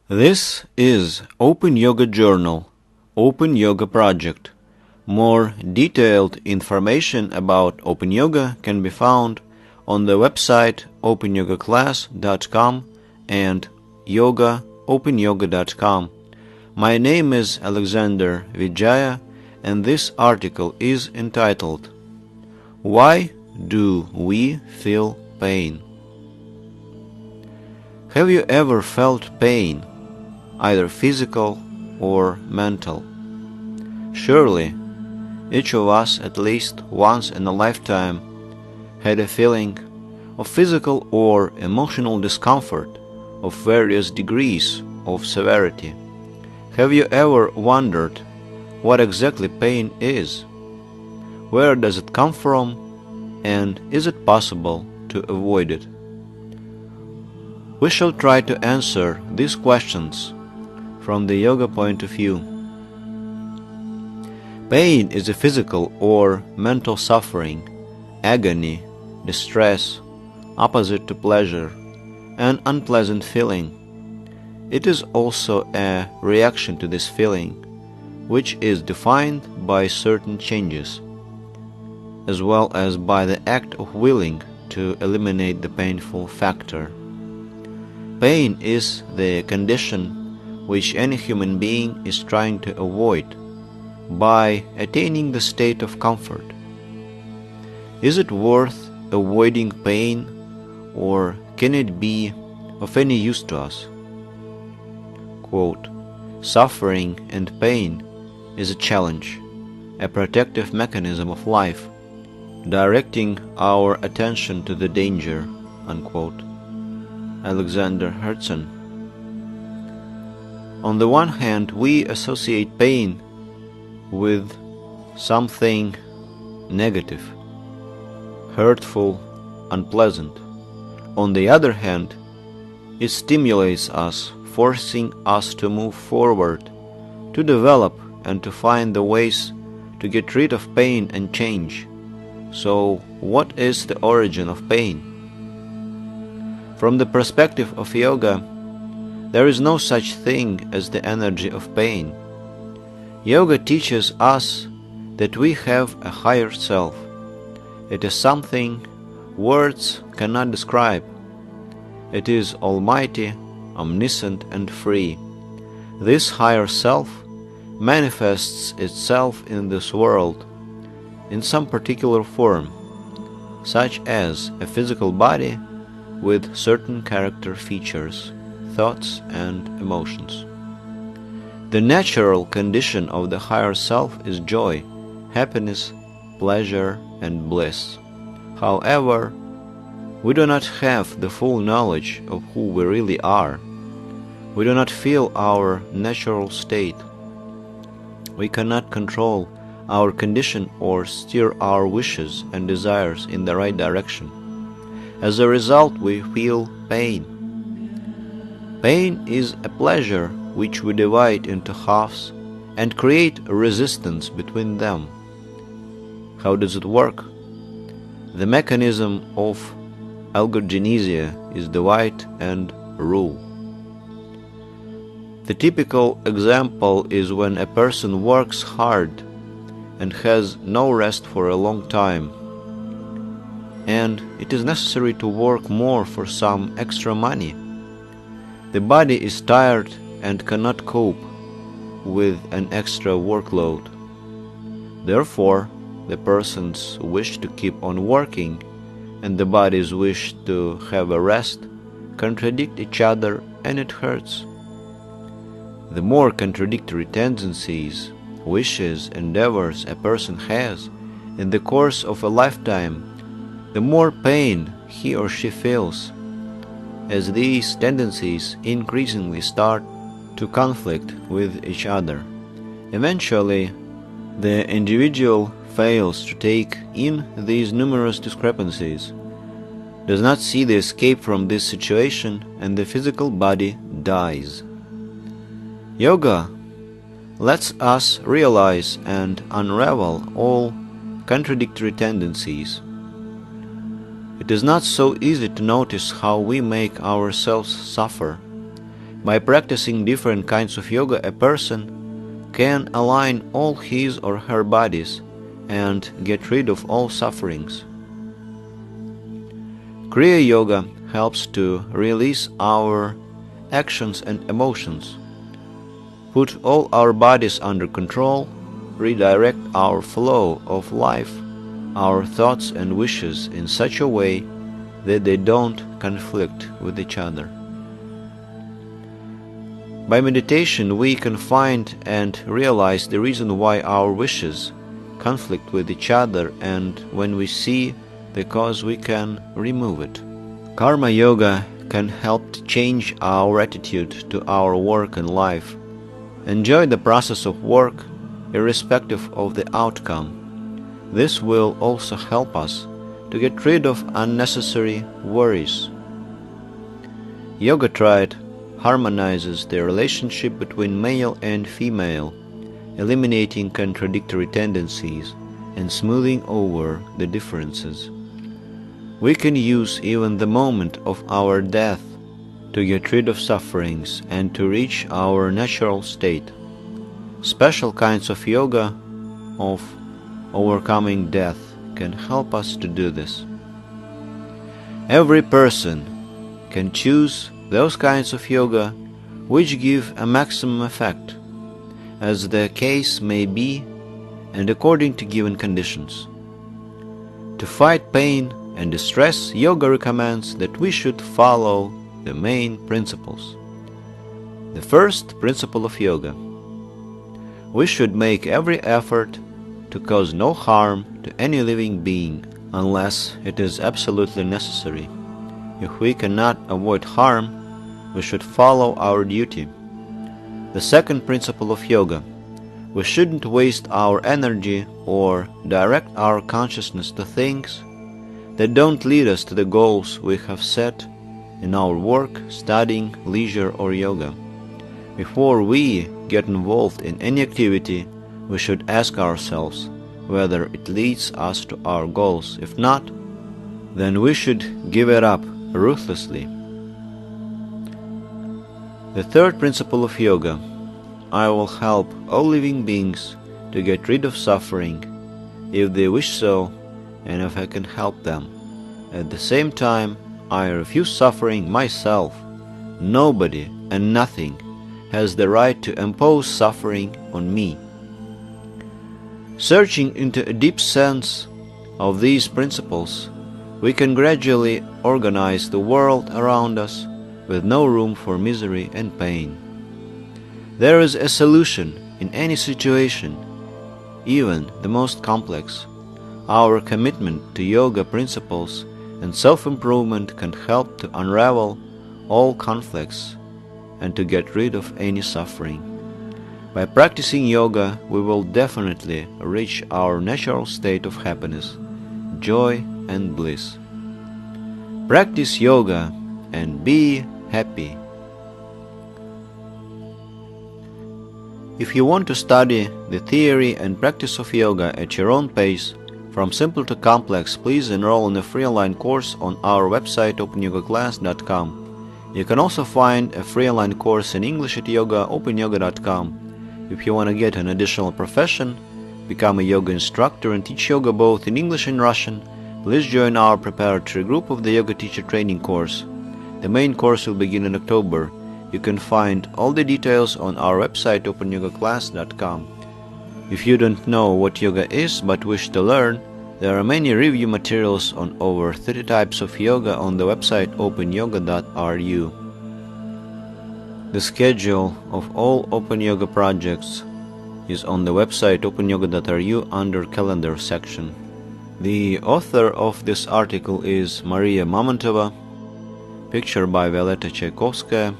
This is Open Yoga Journal, Open Yoga Project. More detailed information about Open Yoga can be found on the website opanyogaclass.com and openyoga.com. My name is Alexander Vijaya, and this article is entitled, Why Do We Feel Pain? Have you ever felt pain, either physical or mental? Surely, each of us at least once in a lifetime had a feeling of physical or emotional discomfort of various degrees of severity. Have you ever wondered what exactly pain is? Where does it come from, and is it possible to avoid it? We shall try to answer these questions from the yoga point of view. Pain is a physical or mental suffering, agony, distress, opposite to pleasure, an unpleasant feeling. It is also a reaction to this feeling, which is defined by certain changes, as well as by the act of willing to eliminate the painful factor. Pain is the condition which any human being is trying to avoid by attaining the state of comfort. Is it worth avoiding pain, or can it be of any use to us? Quote, "Suffering and pain is a challenge, a protective mechanism of life, directing our attention to the danger." Unquote. Alexander Herzen. On the one hand, we associate pain with something negative, hurtful, unpleasant. On the other hand, it stimulates us, forcing us to move forward, to develop and to find the ways to get rid of pain and change. So, what is the origin of pain? From the perspective of yoga, there is no such thing as the energy of pain. Yoga teaches us that we have a higher self. It is something words cannot describe. It is almighty, omniscient, and free. This higher self manifests itself in this world in some particular form, such as a physical body with certain character features, thoughts, and emotions. The natural condition of the higher self is joy, happiness, pleasure, and bliss. However, we do not have the full knowledge of who we really are. We do not feel our natural state. We cannot control our condition or steer our wishes and desires in the right direction. As a result, we feel pain. Pain is a pleasure which we divide into halves and create a resistance between them. How does it work? The mechanism of algogenesia is divide and rule. The typical example is when a person works hard and has no rest for a long time, and it is necessary to work more for some extra money. The body is tired and cannot cope with an extra workload. Therefore, the person's wish to keep on working and the body's wish to have a rest contradict each other, and it hurts. The more contradictory tendencies, wishes, endeavors a person has in the course of a lifetime, the more pain he or she feels, as these tendencies increasingly start to conflict with each other. Eventually, the individual fails to take in these numerous discrepancies, does not see the escape from this situation, and the physical body dies. Yoga lets us realize and unravel all contradictory tendencies. It is not so easy to notice how we make ourselves suffer, By practicing different kinds of yoga, a person can align all his or her bodies and get rid of all sufferings. Kriya Yoga helps to release our actions and emotions, put all our bodies under control, redirect our flow of life, our thoughts and wishes in such a way that they don't conflict with each other. By meditation, we can find and realize the reason why our wishes conflict with each other, and when we see the cause, we can remove it. Karma Yoga can help to change our attitude to our work and life. Enjoy the process of work, irrespective of the outcome. This will also help us to get rid of unnecessary worries. Yoga Triad harmonizes the relationship between male and female, eliminating contradictory tendencies and smoothing over the differences. We can use even the moment of our death to get rid of sufferings and to reach our natural state. Special kinds of yoga of overcoming death can help us to do this. Every person can choose those kinds of yoga which give a maximum effect, as the case may be and according to given conditions. To fight pain and distress, yoga recommends that we should follow the main principles. The first principle of yoga: we should make every effort to cause no harm to any living being unless it is absolutely necessary. If we cannot avoid harm, we should follow our duty. The second principle of yoga: we shouldn't waste our energy or direct our consciousness to things that don't lead us to the goals we have set in our work, studying, leisure, or yoga. Before we get involved in any activity, we should ask ourselves whether it leads us to our goals. If not, then we should give it up ruthlessly. The third principle of yoga: I will help all living beings to get rid of suffering if they wish so and if I can help them. At the same time, I refuse suffering myself. Nobody and nothing has the right to impose suffering on me. Searching into a deep sense of these principles, we can gradually organize the world around us with no room for misery and pain. There is a solution in any situation, even the most complex. Our commitment to yoga principles and self-improvement can help to unravel all conflicts and to get rid of any suffering. By practicing yoga, we will definitely reach our natural state of happiness, joy, and bliss. Practice yoga and be happy. If you want to study the theory and practice of yoga at your own pace, from simple to complex, please enroll in a free online course on our website opanyogaclass.com. You can also find a free online course in English at opanyyoga.com. If you want to get an additional profession, become a yoga instructor and teach yoga both in English and Russian, please join our preparatory group of the Yoga Teacher Training course. The main course will begin in October. You can find all the details on our website opanyogaclass.com. If you don't know what yoga is but wish to learn, there are many review materials on over 30 types of yoga on the website openyoga.ru. The schedule of all Open Yoga projects is on the website openyoga.ru under Calendar section. The author of this article is Maria Mamontova, picture by Violeta Tchaikovskaya,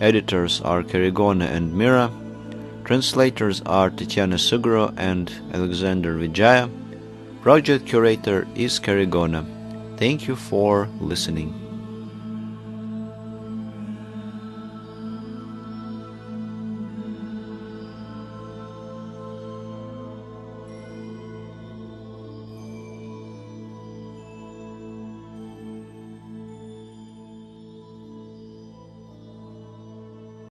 editors are Karigona and Mira, translators are Tatiana Sugro and Alexander Vijaya, project curator is Karigona. Thank you for listening.